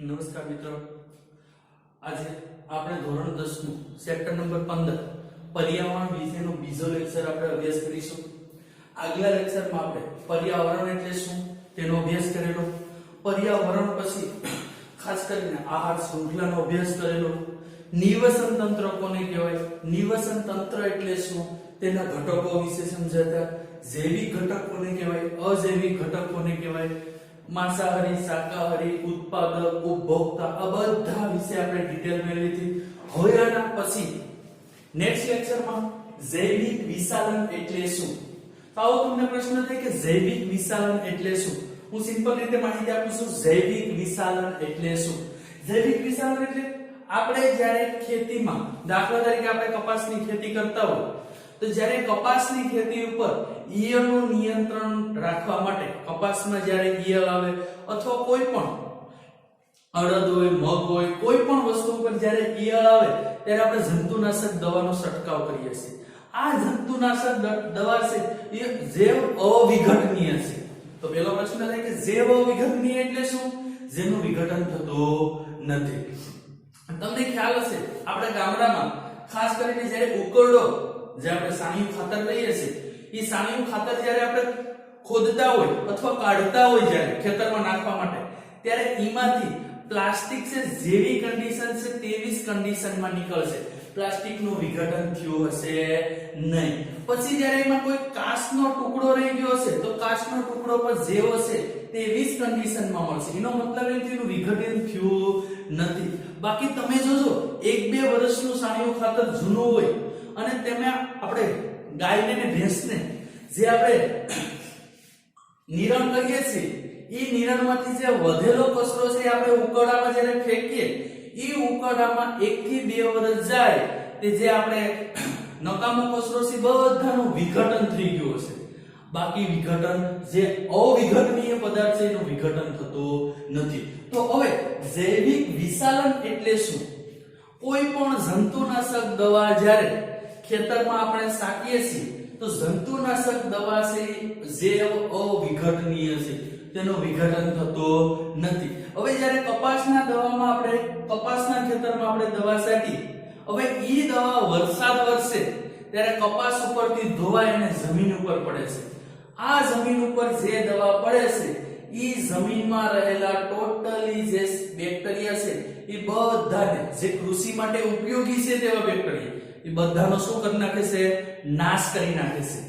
નમસ્કાર મિત્રો, આજે આપણે ધોરણ 10 નું ચેપ્ટર નંબર 15 પર્યાવરણ વિશેનો બીજો લેક્ચર આપણે અભ્યાસ કરીશું. આગલા લેક્ચરમાં આપણે પર્યાવરણ એટલે શું તેનો અભ્યાસ કરેલો, પર્યાવરણ પછી ખાસ કરીને આહાર શૃંખલાનો અભ્યાસ કરેલો, નિવસન તંત્ર કોને કહેવાય, નિવસન તંત્ર એટલે શું તેના ઘટકો વિશે સમજાતા, જૈવિક ઘટક કોને કહેવાય, અજૈવિક ઘટક કોને કહેવાય, માંસાહારી, શાકાહારી, ઉત્પાદક, ઉપભોક્તા આ બધા વિશે આપણે ડિટેલ મેળવી હતી. હવે આના પછી નેક્સ્ટ લેક્ચરમાં જૈવિક વિશાલન એટલે શું. તો આવો તમને પ્રશ્ન થાય કે જૈવિક વિશાલન એટલે શું. હું સિમ્પલ રીતે માહિતી આપું છું. જૈવિક વિશાલન એટલે શું. જૈવિક વિશાલન એટલે આપણે જ્યારે ખેતીમાં, દાખલા તરીકે આપણે કપાસની ખેતી કરતા હોય તો જ્યારે કપાસની ખેતી ઉપર ઈયળનું નિયંત્રણ રાખવા માટે કપાસમાં જ્યારે ઈયળ આવે અથવા કોઈ પણ અડદ હોય, મગ હોય, કોઈ પણ વસ્તુ ઉપર જ્યારે ઈયળ આવે ત્યારે આપણે જંતુનાશક દવાનો છંટકાવ કરીએ છીએ. આ જંતુનાશક દવા છે એ જૈવ અવિઘટનીય છે. તો પહેલો પ્રશ્ન થાય કે જૈવ અવિઘટનીય એટલે શું? જેનું વિઘટન થતું નથી. તમને ખ્યાલ હશે આપણે ગામડામાં ખાસ કરીને જ્યારે ઉકરડો જે આપણે સાણિયું ખાતર લઈએ છીએ, એ સાણિયું ખાતર જ્યારે આપણે ખોદતા હોય અથવા કાઢતા હોય જ્યારે ખેતરમાં નાખવા માટે, ત્યારે એમાંથી પ્લાસ્ટિક છે જેવી કન્ડિશન છે તેવી જ કન્ડિશનમાં નીકળશે. પ્લાસ્ટિકનું વિઘટન થયું હશે નહીં. પછી જ્યારે એમાં કોઈ કાચનો ટુકડો રહી ગયો હશે તો કાચનો ટુકડો પર જેવો છે તેવી જ કન્ડિશનમાં મળશે. એનો મતલબ એમ કે એનું વિઘટન થયું નથી. બાકી તમે જોજો 1-2 વર્ષનું સાણિયું ખાતર જૂનું હોય અને તેમાં આપણે ગાયને ને ભેંસને જે આપણે નિરણ કરીએ છીએ, એ નિરણમાંથી જે વધેલો કચરો છે આપણે ઉકરડામાં જ્યારે ફેંકીએ, એ ઉકરડામાં 1 થી 2 વર્ષ જાય તે જે આપણે નકામો કચરો છે બધાનું વિઘટન થઈ ગયું હશે. બાકી વિઘટન જે અવિઘટનીય પદાર્થ છે એનું વિઘટન થતું નથી. તો હવે જૈવિક વિશાલન એટલે શું? કોઈ પણ જંતુનાશક દવા જ્યારે ખેતરમાં આપણે સાકીએ છીએ તો જંતુનાશક દવા છે જૈવ અવિઘટનીય છે, તેનું વિઘટન થતું નથી. હવે જ્યારે કપાસના દવામાં આપણે કપાસના ખેતરમાં આપણે દવા સાકી, હવે ઈ દવા વરસાદ વરસે ત્યારે કપાસ ઉપરથી ધોવાય અને જમીન ઉપર પડે છે. આ જમીન ઉપર જે દવા પડે છે ઈ જમીનમાં રહેલા ટોટલી જે બેક્ટેરિયા છે એ બધાને, જે કૃષિ માટે ઉપયોગી છે તેવા બેક્ટેરિયા, એ બધાનો શું કરી નાખે છે? નાશ કરી નાખે છે.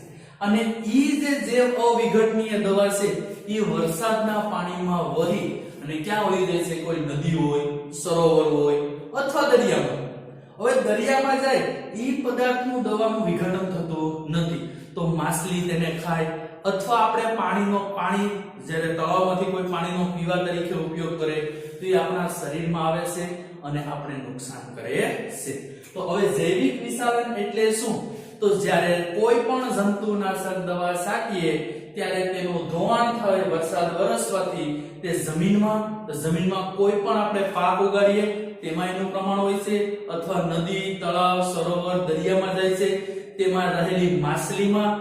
અને ઈ જે જૈવ અવિઘટનીય દવા છે એ વરસાદના પાણીમાં વહી અને ક્યાં વહી જાય છે? કોઈ નદી હોય, સરોવર હોય અથવા દરિયામાં. હવે દરિયામાં જાય ઈ પદાર્થનું દવાનું વિઘટન થતું નથી. તો માછલી તેને ખાય અથવા આપણે પાણી જ્યારે તળાવમાંથી કોઈ પાણીનો પીવા તરીકે ઉપયોગ કરે તો એ આપણા શરીરમાં આવે છે અને આપણે નુકસાન કરે છે. તો હવે જૈવિક વિશાલન એટલે શું? તો જ્યારે કોઈ પણ જંતુનાશક દવા છાંટીએ ત્યારે તેનું ધોવાણ થાય વરસાદ વરસવાથી તે જમીનમાં કોઈ પણ આપણે પાક ઉગાડીએ તેમાં એનું પ્રમાણ હોય છે, અથવા નદી, તળાવ, સરોવર, દરિયામાં જાય છે તેમાં રહેલી માછલીમાં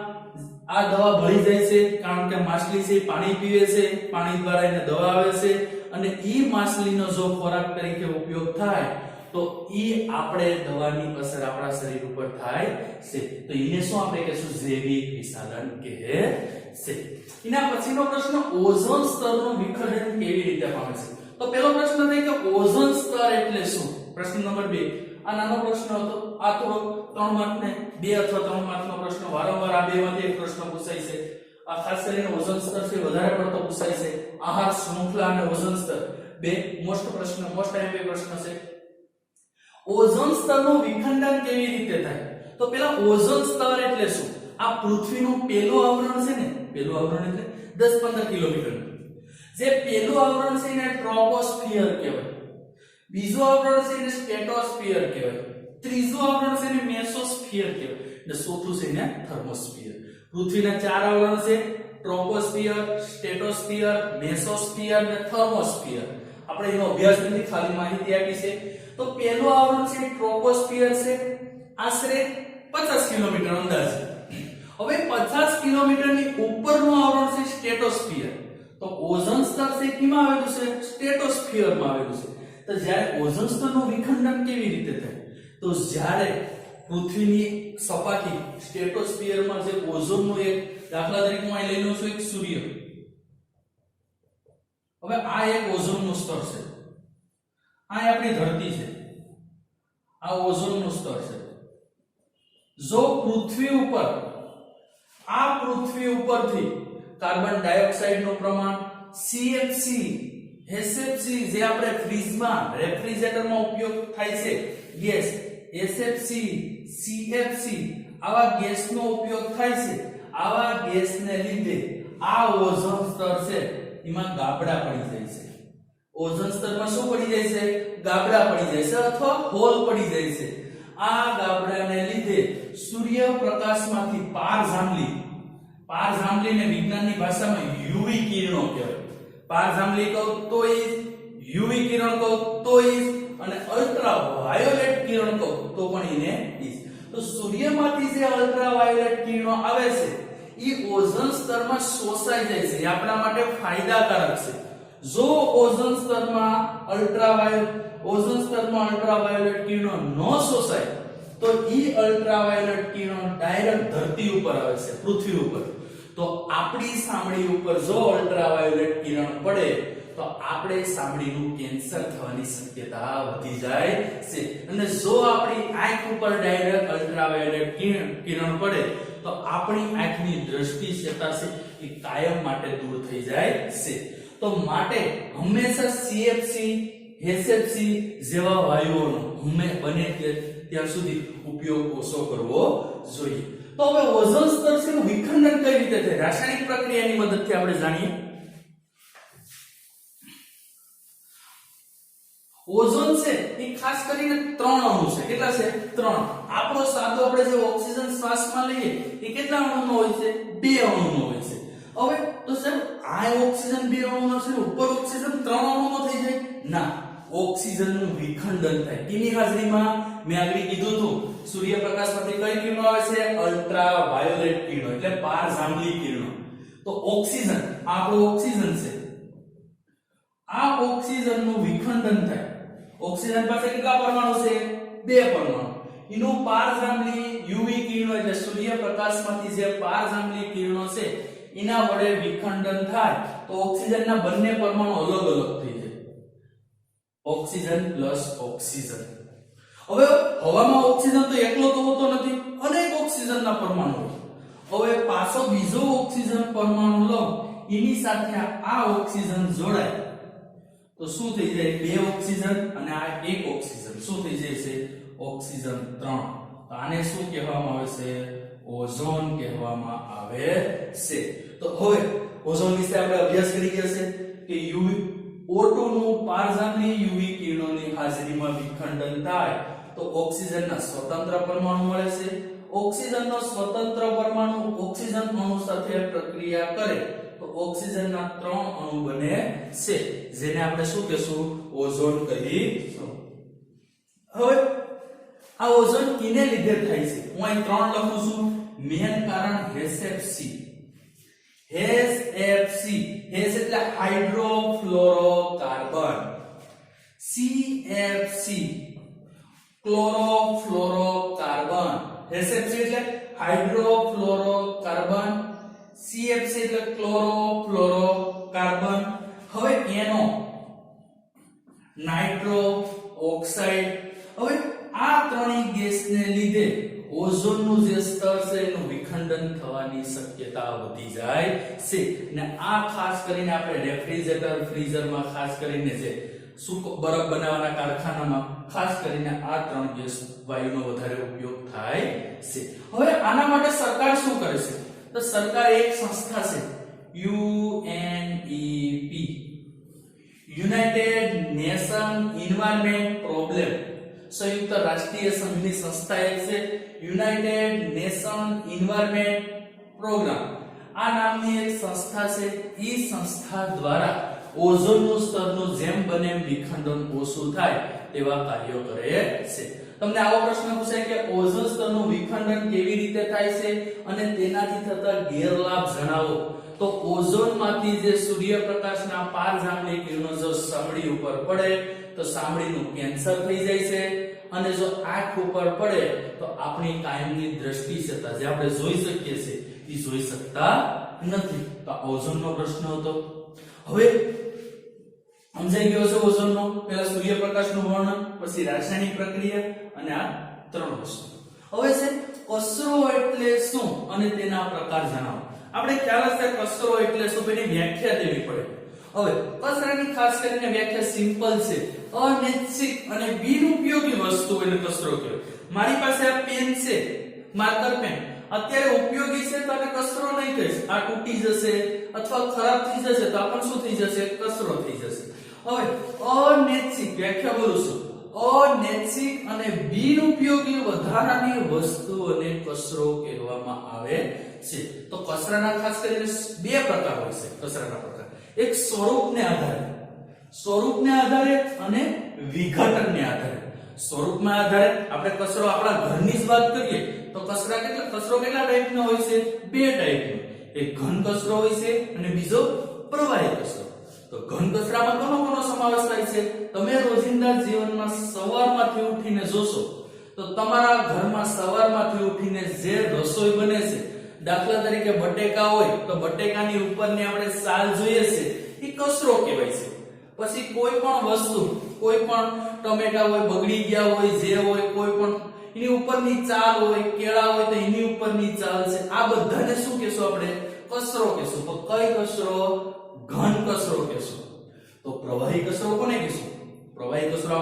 આ દવા ભળી જાય છે. કારણ કે માછલી છે પાણી પીવે છે, પાણી દ્વારા એને દવા આવે છે અને ઈ માછલીનો જો ખોરાક તરીકે ઉપયોગ થાય તો ઈ આપણે દવાની અસર આપણા શરીર ઉપર થાય છે. તો એને શું આપણે કહીશું? જૈવિક વિશાલન કહે છે. એના પછીનો પ્રશ્ન ઓઝોન સ્તરનું વિખંડન કેવી રીતે પામે છે. તો પહેલો પ્રશ્ન થાય કે ઓઝોન સ્તર એટલે શું? પ્રશ્ન નંબર 2 આ નાનો પ્રશ્ન હતો. આ થોડો 3 માર્ક ને 2 અથવા 3 માર્કનો પ્રશ્ન વારંવાર આ બેમાંથી એક પ્રશ્ન પૂછાય છે. આ ખાસ કરીને ઓઝોન સ્તર છે વધારે પડતો પૂછાય છે. આહાર શૃંખલા અને ઓઝોન સ્તર બે મોસ્ટ આઈએમપી પ્રશ્ન છે. ઓઝોન સ્તરનું વિખંડન કેવી રીતે થાય? તો પેલા ઓઝોન સ્તર એટલે શું? આ પૃથ્વીનું પહેલું આવરણ છે ને, પહેલું આવરણ એટલે 10-15 કિલોમીટર. જે પહેલું આવરણ છે એને ટ્રોપોસ્ફિયર કહેવાય, બીજું આવરણ છે એને સ્ટ્રેટોસ્ફિયર કહેવાય, ત્રીજું આવરણ છે એને મેસોસ્ફિયર કહેવાય અને ચોથું છે એને થર્મોસ્ફિયર. પૃથ્વીના 4 આવરણ છે: ટ્રોપોસ્ફિયર, સ્ટ્રેટોસ્ફિયર, મેસોસ્ફિયર અને થર્મોસ્ફિયર. આપણે એનો અભ્યાસ નથી, ખાલી માહિતી આપી છે. તો પહેલું આવરણ છે ટ્રોપોસ્ફિયર છે, આશરે 50 કિલોમીટર અંદાજે. હવે 50 કિલોમીટરની ઉપરનું આવરણ છે સ્ટ્રેટોસ્ફિયર. તો ઓઝોન સ્તર છે કેમાં આવેલું છે? સ્ટ્રેટોસ્ફિયરમાં આવેલું છે. તો જ્યારે ઓઝોન સ્તરનું વિખંડન કેવી રીતે થાય? તો જ્યારે પૃથ્વીની સપાટી સ્ટ્રેટોસ્ફિયરમાં જે ઓઝોનનું એક દાખલા તરીકે હું અહીં લઈ લઉં છું એક સૂર્ય. હવે આ એક ઓઝોનનું સ્તર છે, આ આપણી ધરતી છે, આ ઓઝોનનું સ્તર છે. જો પૃથ્વી ઉપરથી કાર્બન ડાયોક્સાઇડનું પ્રમાણ CFC HFC જે આપણે ફ્રીજમાં રેફ્રિજરેટરમાં ઉપયોગ થાય છે ગેસ HFC CFC આવા ગેસનો ઉપયોગ થાય છે. આવા ગેસને લીધે આ ઓઝોન સ્તર છે એમાં ગાબડા પડી જાય છે. ઓઝોન સ્તરમાં શું પડી જાય છે? ગાબડા પડી જાય છે અથવા હોલ પડી જાય છે. આ ગાબડાને લીધે સૂર્યપ્રકાશમાંથી પારજાંબલીને વિજ્ઞાનની ભાષામાં યુવી કિરણો કહેવાય. પારજાંબલી કહો તોય, યુવી કિરણ કહો તોય, અને અલ્ટ્રાવાયોલેટ કિરણ કહો તો પણ એને ઈજ. તો સૂર્યમાંથી જે અલ્ટ્રાવાયોલેટ કિરણો આવે છે એ ઓઝોન સ્તરમાં શોષાઈ જાય છે. એ આપણા માટે ફાયદાકારક છે. જો ઓઝોન સ્તરમાં અલ્ટ્રાવાયોલેટ કિરણો ન શોષાય તો ઈ અલ્ટ્રાવાયોલેટ કિરણો ડાયરેક્ટ ધરતી ઉપર આવે છે, પૃથ્વી ઉપર. તો આપણી ચામડી ઉપર જો અલ્ટ્રાવાયોલેટ કિરણ પડે તો આપણે ચામડીનું કેન્સર થવાની શક્યતા વધી જાય છે. અને જો આપણી આંખ ઉપર ડાયરેક્ટ અલ્ટ્રાવાયોલેટ કિરણ પડે તો આપણી આંખની દ્રષ્ટિ ક્ષેત્ર છે એ કાયમ માટે દૂર થઈ જાય છે. તો માટે હંમેશા CFC HFC જેવા વાયુઓનો બને ત્યાં સુધી ઉપયોગ ઓછો કરવો જોઈએ. તો હવે ઓઝોન સ્તર છે નું વિખંડન કઈ રીતે થાય? રાસાયણિક પ્રક્રિયાની મદદથી આપણે જાણીએ. ઓઝોન છે એ ખાસ કરીને 3 અણુ છે. કેટલા છે? 3. આપણો સાદો આપણે જે ઓક્સિજન શ્વાસમાં લઈએ એ કેટલા અણુનો હોય છે? 2 અણુનો હોય છે. હવે તો સાહેબ આ ઓક્સિજન 2 અણુનો છે, ઉપર ઓક્સિજન 3 અણુનો થઈ જાય? ના, ઓક્સિજનનું વિખંડન થાય. એની હાજરીમાં મેં આગળ કીધું હતું સૂર્યપ્રકાશમાંથી કઈ કિરણો આવે છે? અલ્ટ્રાવાયોલેટ કિરણો એટલે પારજાંબલી કિરણો. તો ઓક્સિજન આપણો ઓક્સિજન છે, આ ઓક્સિજનનું વિખંડન થાય. ઓક્સિજન પાસે કેટલા પરમાણુ છે? 2 પરમાણુ. એનું પારજાંબલી યુવી કિરણો એટલે સૂર્યપ્રકાશમાંથી જે પારજાંબલી કિરણો છે એના વડે વિખંડન થાય તો ઓક્સિજનના બંને પરમાણુ અલગ અલગ થઈ જાય. Oxygen plus oxygen. હવે હવામાં ઓક્સિજન તો એકલો તો હોતો નથી, અનેક ઓક્સિજનના પરમાણુ હોય. હવે પાછો બીજો ઓક્સિજન પરમાણુ લો, એની સાથે આ ઓક્સિજન જોડાય તો શું થઈ જાય? 2 ઓક્સિજન અને આ 1 ઓક્સિજન શું થઈ જાય છે? ઓક્સિજન 3. તો આને શું કહેવામાં આવે છે? ઓઝોન કહેવામાં આવે છે. તો હવે ઓઝોન વિશે આપણે અભ્યાસ કરી ગયા છે કે O2 નું પારજાંબલી યુવી કિરણોની હાજરીમાં વિખંડન થાય તો ઓક્સિજનના સ્વતંત્ર પરમાણુ મળે છે. ઓક્સિજનનો સ્વતંત્ર પરમાણુ ઓક્સિજન અણુ સાથે પ્રક્રિયા કરે તો ઓક્સિજનના 3 અણુ બને છે, જેને આપણે શું કહેશું? ઓઝોન કહીશું. હવે આ ઓઝોન કિને લીધે થાય છે? હું અહીં 3 લખું છું. મેન કારણ HFC. HFC H એટલે હાઇડ્રોફ્લોરોકાર્બન, CFC ક્લોરોફ્લોરોકાર્બન. HFC એટલે હાઇડ્રોફ્લોરોકાર્બન, CFC એટલે ક્લોરોફ્લોરોકાર્બન. હવે એનો નાઇટ્રો ઓક્સાઇડ. હવે આ ત્રણેય ગેસને લીધે ઓઝોનનું જે સ્તર છે એનું વિખંડન થવાની શક્યતા વધી જાય છે. અને આ ખાસ કરીને આપણે રેફ્રિજરેટર ફ્રીઝરમાં ખાસ કરીને જે બરફ બનાવવાના કારખાનામાં ખાસ કરીને આ 3 ગેસ વાયુનો વધારે ઉપયોગ થાય છે. હવે આના માટે સરકાર શું કરે છે? તો સરકાર એક સંસ્થા છે UNEP, United nation environment problem. સંયુક્ત રાષ્ટ્રીય સંઘની સંસ્થા એક છે યુનાઇટેડ નેશન એન્વાયરમેન્ટ પ્રોગ્રામ. આ નામની એક સંસ્થા છે. એ સંસ્થા દ્વારા ઓઝોનનું સ્તરનું જેમ બને એમ વિખંડન ઓછું થાય તેવા કાર્યો કરે છે. તમને આવો પ્રશ્ન પૂછાય કે ઓઝોન સ્તરનું વિખંડન કેવી રીતે થાય છે અને તેનાથી થતા ગેરલાભ જણાવો. તો ઓઝોનમાંથી જે સૂર્યપ્રકાશના પારજાંબલી કિરણો જો ચામડી ઉપર પડે તો ચામડીનું કેન્સર થઈ જાય છે, અને જો આંખ ઉપર પડે તો આપણી કાયમની દ્રષ્ટિક્ષમતા જે આપણે જોઈ શકીએ છીએ એ જોઈ શકતા નથી. તો ઓઝોનનો પ્રશ્ન હતો. હવે સમજાઈ ગયો છે ઓઝોનનો. પહેલા સૂર્યપ્રકાશનું વર્ણન, પછી રાસાયણિક પ્રક્રિયા, અને આ ત્રણ વસ્તુ. હવે છે કચરો એટલે શું અને તેના પ્રકાર જણાવો. આપણે ખ્યાલ હશે કચરો એટલે શું, તેની વ્યાખ્યા દેવી પડે. હવે કચરાની ખાસ કરીને વ્યાખ્યા સિમ્પલ છે. અનૈચ્છિક અને બિનઉપયોગી વસ્તુ એટલે કચરો કહેવાય. મારી પાસે આ પેન છે, માર્કર પેન, અત્યારે ઉપયોગી છે તો આને કચરો નહીં કહીશ. આ તૂટી જશે અથવા ખરાબ થઈ જશે તો આપણ શું થઈ જશે, કચરો થઈ જશે. હવે અનૈચ્છિક વ્યાખ્યા બોલું છું. અનૈચ્છિક અને બિનઉપયોગી વધારાની વસ્તુઓને કચરો કહેવામાં આવે છે. તો કચરાના ખાસ કરીને બે પ્રકાર હોય છે. કચરાના પ્રકાર એક સ્વરૂપને આધારે અને વિઘટનને આધારે. સ્વરૂપના આધારે આપણે કચરો આપણા ઘરની જ વાત કરીએ તો કચરો કેટલા ટાઈપનો હોય છે, બે ટાઈપનો. એક ઘન કચરો હોય છે અને બીજો પ્રવાહી કચરો. તો ઘન કચરામાં કોનો સમાવેશ થાય છે, તમે રોજિંદા જીવનમાં સવારમાંથી ઉઠીને જોશો તો તમારા ઘરમાં સવારમાંથી ઉઠીને જે રસોઈ બને છે, દાખલા તરીકે બટેકા હોય તો બટેકાની ઉપરની આપણે સાલ જોઈએ છે એ કચરો કહેવાય છે. પછી કોઈ પણ વસ્તુ, કોઈ પણ ટમેટા હોય બગડી ગયા હોય, જે હોય કોઈ પણ એની ઉપરની ચાલ હોય, કેળા હોય તો એની ઉપરની ચાલ છે, આ બધાને શું કહેશું આપણે, કચરો કહેશું. તો કઈ કચરો, ઘન કચરો કહેશું. તો પ્રવાહી કચરો કોને કહેશું, પ્રવાહી કચરો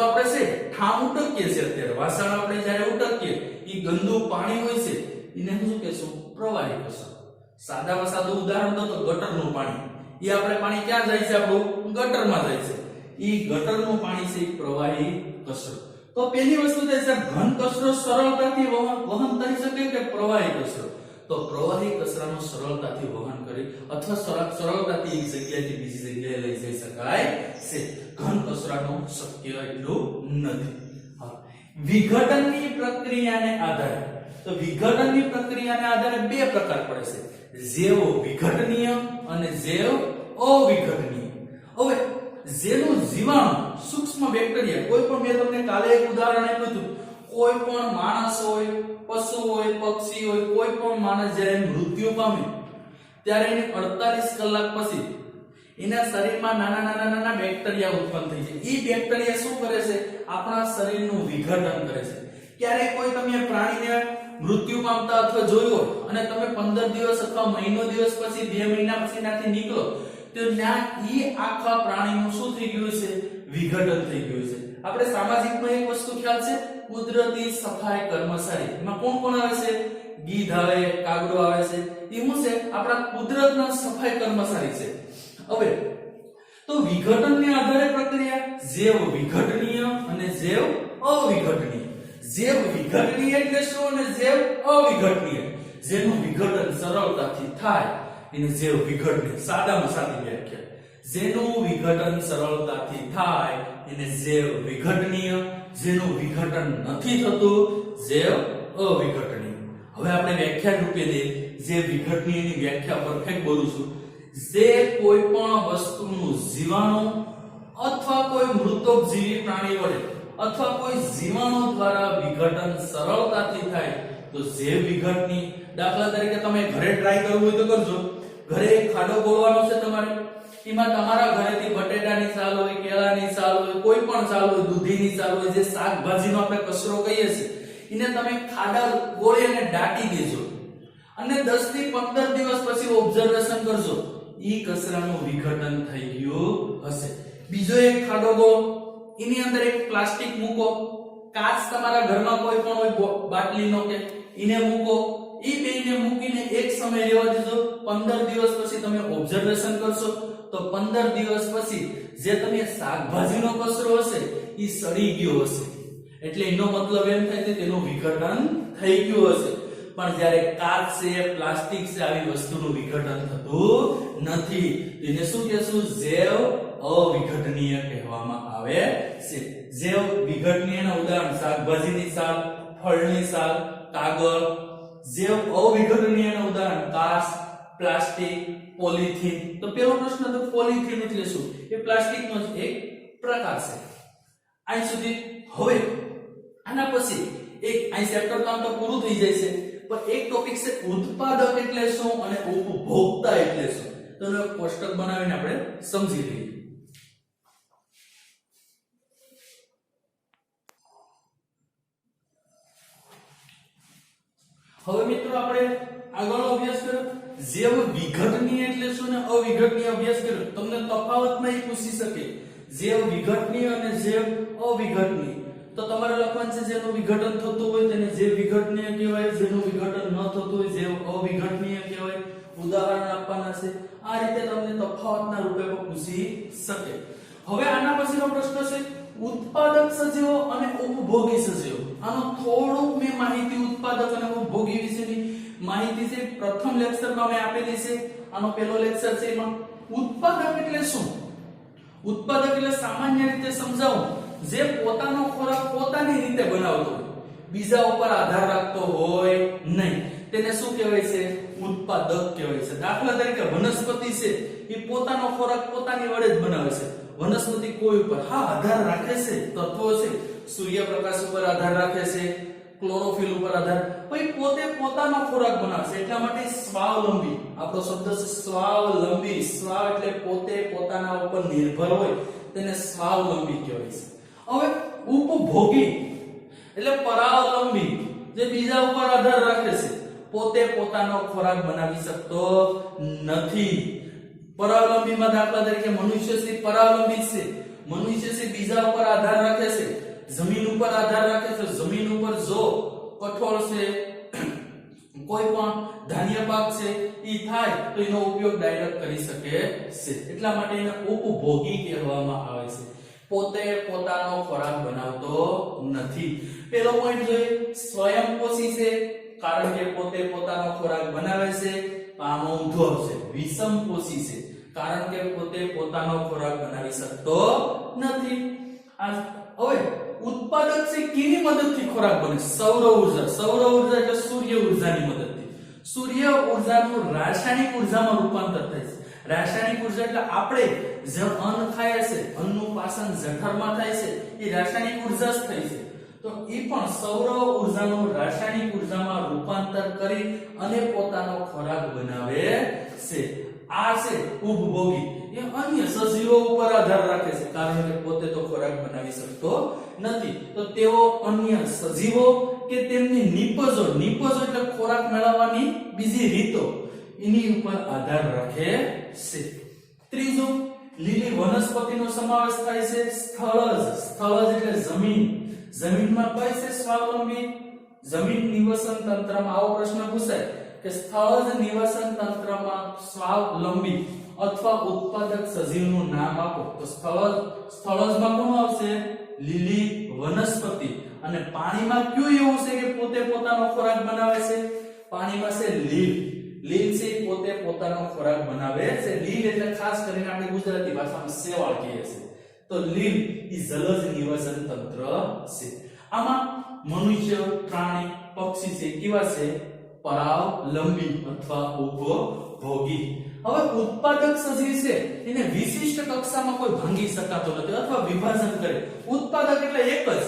આપણે છે ઠામ ઉટકીએ છે. અત્યારે વાસણ આપણે જ્યારે ઉટકીએ એ ગંદુ પાણી હોય છે એને શું કહેશું, પ્રવાહી કચરો. સાદામાં સાદું ઉદાહરણ દો તો ગટરનું પાણી, એ આપણે પાણી ક્યાં જાય છે, આપણું ગટરમાં જાય છે. એ ગટરનું પાણી છે એ પ્રવાહી કચરો. તો પહેલી વસ્તુ છે ઘન કચરો સરળતાથી વહન કરી શકે કે પ્રવાહી કચરો. તો પ્રવાહી કચરાનું સરળતાથી વહન કરી અથવા સરળતાથી એક જગ્યાએથી બીજી જગ્યાએ લઈ જઈ શકાય છે. ઘન કચરાનું શક્ય એટલું નથી. વિઘટનની પ્રક્રિયાને આધારે, તો વિઘટનની પ્રક્રિયાને આધારે બે પ્રકાર પડે છે, જૈવ વિઘટનીય અને જૈવ અવિઘટનીય. હવે જેનું જીવાણુ, સૂક્ષ્મ બેક્ટેરિયા, કોઈ પણ, મેં તમને કાલે એક ઉદાહરણ આપ્યું હતું, કોઈ પણ માણસ હોય, પશુ હોય, પક્ષી હોય, કોઈ પણ માણસ જ્યારે મૃત્યુ પામે ત્યારે એને 48 કલાક પછી એના શરીરમાં નાના બેક્ટેરિયા ઉત્પન્ન થઈ છે. એ બેક્ટેરિયા શું કરે છે, આપણા શરીરનું વિઘટન કરે છે. ક્યારે કોઈ તમે પ્રાણીને મૃત્યુ પામતા અથવા જોયો અને તમે 15 દિવસ અથવા મહિનો દિવસ પછી, 2 મહિના પછી નાથી નીકળો તો ત્યાં ઈ આખા પ્રાણીનું શું થઈ ગયું છે, વિઘટન થઈ ગયું છે. આપણે સામાજિકમાં એક વસ્તુ ખ્યાલ છે, કુદરતી સફાઈ કર્મચારી. એમાં કોણ આવે છે, ગીધ આવે, કાગડો આવે છે. એ શું છે, આપણા કુદરતના સફાઈ કર્મચારી છે. હવે તો વિઘટનને આધારે પ્રક્રિયા જૈવ વિઘટનીય અને જૈવ અવિઘટનીય. જૈવ વિઘટનીય એટલે શું અને જૈવ અવિઘટનીય, જેનું વિઘટન સરળતાથી થાય એને જૈવ વિઘટનીય. સાદામાં સાદી વ્યાખ્યા, જેનું વિઘટન સરળતાથી થાય એને જૈવ વિઘટનીય, જેનું વિઘટન નથી થતું જૈવ અવિઘટનીય. હવે આપણે વ્યાખ્યા રૂપે દે, જૈવ વિઘટનીયની વ્યાખ્યા પરફેક્ટ બોલું છું. જે કોઈ પણ વસ્તુનું જીવાણુ અથવા કોઈ મૃતોપજીવી પ્રાણી વડે અથવા કોઈ જીવાણુ દ્વારા વિઘટન સરળતાથી થાય તો જૈવ વિઘટની. દાખલા તરીકે તમે ઘરે ટ્રાય કરવું હોય તો કરજો. ઘરે એક ખાડો ગોળવાનો છે તમારે, એમાં તમારા ઘરેથી બટેટાની છાલ હોય, કેળાની છાલ હોય, કોઈ પણ છાલ હોય, દૂધીની છાલ હોય, જે શાકભાજીનો આપણે કચરો કહીએ છીએ, એને તમે ખાડા ગોળી અને દાટી દેજો અને 10 થી 15 દિવસ પછી ઓબ્ઝર્વેશન કરજો, ઈ કચરાનું વિઘટન થઈ ગયું હશે. બીજો એક ખાડો ગોળો, એની અંદર એક પ્લાસ્ટિક મૂકો, કાચ તમારા ઘરમાં કોઈ પણ હોય બાટલીનો કે એને મૂકો, ઈ બેને મૂકીને એક સમય રહેવા દેજો. 15 દિવસ પછી તમે ઓબ્ઝર્વેશન કરશો તો 15 દિવસ પછી જે તમે શાકભાજીનો કચરો હશે ઈ સડી ગયો હશે, એટલે એનો મતલબ એમ થાય કે તેનું વિઘટન થઈ ગયું હશે. પણ જ્યારે કાચ છે, પ્લાસ્ટિક છે, આવી વસ્તુનું વિઘટન થતું નથી. એને શું કહેશું, જૈવ અવિઘટનીય કહેવામાં આવે છે. જૈવ વિઘટનીયના ઉદાહરણ શાકભાજીની છાલ, ફળની છાલ, કાગળ. જૈવ અવિઘટનીયના ઉદાહરણ કાચ, પ્લાસ્ટિક, પોલિથીન. તો પેલો પ્રશ્ન તો પોલિથીન એટલે શું? એ પ્લાસ્ટિકનો જ એક પ્રકાર છે. અહીં સુધી. હવે આના પછી એક અહીં ચેપ્ટર કામ તો પૂરું થઈ જાય છે, પણ એક ટોપિક છે ઉત્પાદક એટલે શું અને ઉપભોક્તા એટલે શું. તો એનો કોષ્ટક બનાવીને આપણે સમજી લઈએ. હવે મિત્રો આપણે આગળનો અભ્યાસ કર્યો જૈવ વિઘટનીય એટલે શું ને અવિઘટનીય અભ્યાસ કર્યો. તમને તફાવતમાં એ પૂછી શકે જૈવ વિઘટનીય અને જૈવ અવિઘટનીય. તો તમારે લખવાનું છે જેનું વિઘટન થતું હોય તેને જૈવ વિઘટનીય કહેવાય, જેનું વિઘટન ન થતું હોય જૈવ અવિઘટનીય કહેવાય. ઉદાહરણ આપવાના છે. આ રીતે તમને તફાવતના રૂપે પણ પૂછી શકે. હવે આના પછીનો પ્રશ્ન છે ઉત્પાદક સજીવો અને ઉપભોગી સજીવો. આનો થોડુંક મેં માહિતી ઉત્પાદક અને ઉપભોગી વિશેની માહિતી છે પ્રથમ લેક્ચરમાં મેં આપેલી છે. આનો પહેલો લેક્ચર છે. એમાં ઉત્પાદક એટલે શું? ઉત્પાદક એટલે સામાન્ય રીતે સમજાવું જે પોતાનો ખોરાક પોતાની રીતે બનાવતો હોય, બીજા ઉપર આધાર રાખતો હોય નહીં, તેને શું કહેવાય છે? ઉત્પાદક કહેવાય છે. દાખલા તરીકે વનસ્પતિ છે એ પોતાનો ખોરાક પોતાની વડે જ બનાવે છે. વનસ્પતિ કોઈ ઉપર આધાર રાખે છે, તત્વો છે, સૂર્યપ્રકાશ ઉપર આધાર રાખે છે, ક્લોરોફિલ ઉપર આધાર, પછી પોતે પોતાનો ખોરાક બનાવે છે. એટલા માટે સ્વાવલંબી આપણો શબ્દ છે સ્વાવલંબી. સ્વાવ એટલે પોતે પોતાના ઉપર નિર્ભર હોય તેને સ્વાવલંબી કહેવાય છે. હવે ઉપભોગી એટલે પરાવલંબી જે બીજા ઉપર આધાર રાખે છે, પોતે પોતાનો ખોરાક બનાવી શકતો નથી. પરાવલંબીમાં દાખલા તરીકે મનુષ્ય છે પરાવલંબી છે. મનુષ્ય છે બીજા ઉપર આધાર રાખે છે, જમીન ઉપર આધાર રાખે છે. જમીન ઉપર જો કઠોળ છે, કોઈ પણ ધાન્ય પાક છે ઈ થાય તો એનો ઉપયોગ ડાયરેક્ટ કરી શકે છે. એટલા માટે એને ઉપભોગી કહેવામાં આવે છે. પોતે પોતાનો ખોરાક બનાવતો નથી. પહેલો પોઈન્ટ જોઈએ સ્વયંપોષી છે કારણ કે પોતે પોતાનો ખોરાક બનાવે છે. આનો ઊંધો આવશે વિષમપોષી છે કારણ કે પોતે પોતાનો ખોરાક બનાવી શકતો નથી. હવે ઉત્પાદક છે કેની મદદથી ખોરાક બને? સૌર ઊર્જા. સૌર ઊર્જા એટલે સૂર્ય ઊર્જાની મદદથી. સૂર્ય ઊર્જાનું રાસાયણિક ઊર્જામાં રૂપાંતર થાય છે. રાસાયણિક ઊર્જા એટલે આપણે જે અન્ન ખાઈએ છે, અન્નનું પાચન જઠરમાં થાય છે, એ રાસાયણિક ઊર્જા જ થાય છે. તો એ પણ સૌર ઊર્જાનું રાસાયણિક ઊર્જામાં રૂપાંતર કરી અને પોતાનો ખોરાક બનાવે છે. આ છે ઉપભોગી. એ અન્ય સજીવો ઉપર આધાર રાખે છે કારણ કે પોતે તો ખોરાક બનાવી શકતો નથી. તો તેઓ અન્ય સજીવો કે તેમની નિપજો, નિપજો એટલે ખોરાક મેળવવાની બીજી રીતો, એની ઉપર આધાર રાખે છે. ત્રીજું લીલી વનસ્પતિનો સમાવેશ થાય છે. સ્થળજ. સ્થળજ એટલે જમીન. જમીનમાં કઈ છે સ્વાવલંબી? જમીન નિવસન તંત્રમાં આવો પ્રશ્ન પૂછાય કે સ્થળજ નિવસન તંત્રમાં સ્વાવલંબી અથવા ઉત્પાદક સજીવનું નામ આપો. તો સ્થળજમાં કોણ આવશે? લીલી વનસ્પતિ. અને પાણીમાં કયું એવું છે કે પોતે પોતાનો ખોરાક બનાવે છે? પાણીમાં છે લીલ. લીલ છે પોતે પોતાનો ખોરાક બનાવે છે. લીલ એટલે ખાસ કરીને આપણે ગુજરાતી ભાષામાં શેવાળ કહીએ છીએ. તો લીલ ઈ જલજ નિવસન તંત્ર છે. આમાં મનુષ્ય, પ્રાણી, પક્ષી છે કેવા છે? પરાવલંબી અથવા ઉપભોગી. હવે ઉત્પાદક સજીવ છે એને વિશિષ્ટ કક્ષામાં કોઈ ભાંગી શકાતો નથી અથવા વિભાજન કરે. ઉત્પાદક એટલે એક જ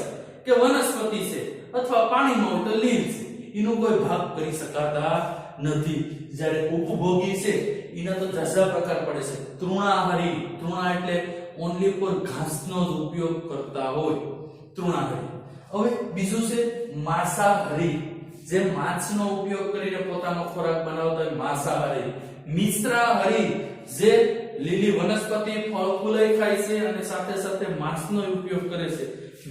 કે વનસ્પતિ છે અથવા પાણીમાં હોય તો લીલ છે, એનો કોઈ ભાગ કરી શકાતા નથી. જ્યારે ઉપભોગી છે એના તો જાજા પ્રકાર પડે છે. તૃણાહારી. તૃણા એટલે ઓન્લી ફોર ઘાસનો જ ઉપયોગ કરતા હોય, તૃણાહારી. હવે બીજું છે માંસાહારી, જે માછનો ઉપયોગ કરીને પોતાનો ખોરાક બનાવતા હોય, માંસાહારી. મિશ્રાહારી, જે લીલી વનસ્પતિ ફળ ફૂલ ખાય છે અને સાથે સાથે માંસનો ઉપયોગ કરે છે,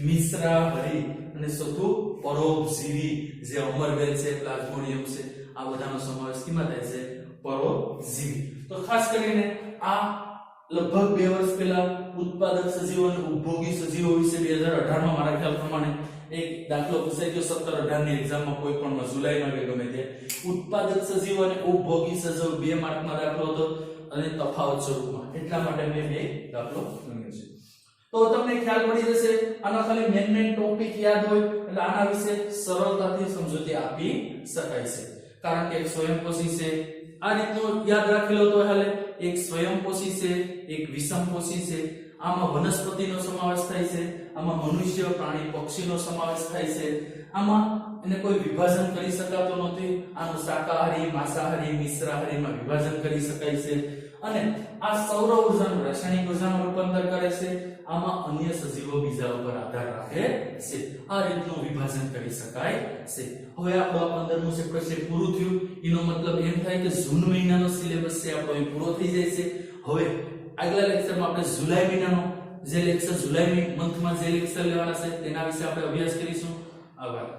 મિશ્રાહારી. અને ચોથું પરોપજીવી, જે અમરવેલ છે, પ્લાઝ્મોડિયમ છે, આ બધાનો સમાવેશ કેમાં થાય છે? પરોપજીવી. તો ખાસ કરીને આ લગભગ 2 વર્ષ પહેલા ઉત્પાદક સજીવો અને ઉપભોગી સજીવો વિશે 2018 માં મારા ખ્યાલ પ્રમાણે એક દાખલો પૂછાઈ ગયો 17-18 ની એક્ઝામમાં, કોઈ પણ જુલાઈમાં કે ગમે તે. ઉત્પાદક સજીવો અને ઉપભોગી સજીવો 2 માર્કનો દાખલો હતો અને તફાવત સ્વરૂપમાં. એટલા માટે મેં બે દાખલો ગણ્યો છે. તો તમને ખ્યાલ પડી જશે. આના ખાલી મેન ટોપિક યાદ હોય એટલે આના વિશે સરળતાથી સમજૂતી આપી શકાય છે. કારણ કે સ્વયંપોષી છે આ રીતનું યાદ રાખી લો તો હાલે એક સ્વયંપોષી છે એક વિષમપોષી છે આમાં વનસ્પતિનો સમાવેશ થાય છે આમાં મનુષ્ય પ્રાણી પક્ષીનો સમાવેશ થાય છે આમાં એને કોઈ વિભાજન કરી શકાતો નથી આનું શાકાહારી માંસાહારી મિશ્રાહારીમાં વિભાજન કરી શકાય છે અને આ સૌર ઊર્જાનું રાસાયણિક ઉર્જામાં રૂપાંતર કરે છે આમાં અન્ય સજીવો બીજા ઉપર આધાર રાખે છે આ રીતનું વિભાજન કરી શકાય છે હવે આપણો 15મું ચેપ્ટર છે પૂરું થયું એનો મતલબ એમ થાય કે જૂન મહિનાનો સિલેબસ છે આપણો એ પૂરો થઈ જાય છે હવે આગલા લેક્ચરમાં આપણે જુલાઈ મહિનાનો જે લેક્ચર જુલાઈ મંથમાં જે લેક્ચર લેવાના છે તેના વિશે આપણે અભ્યાસ કરીશું આભાર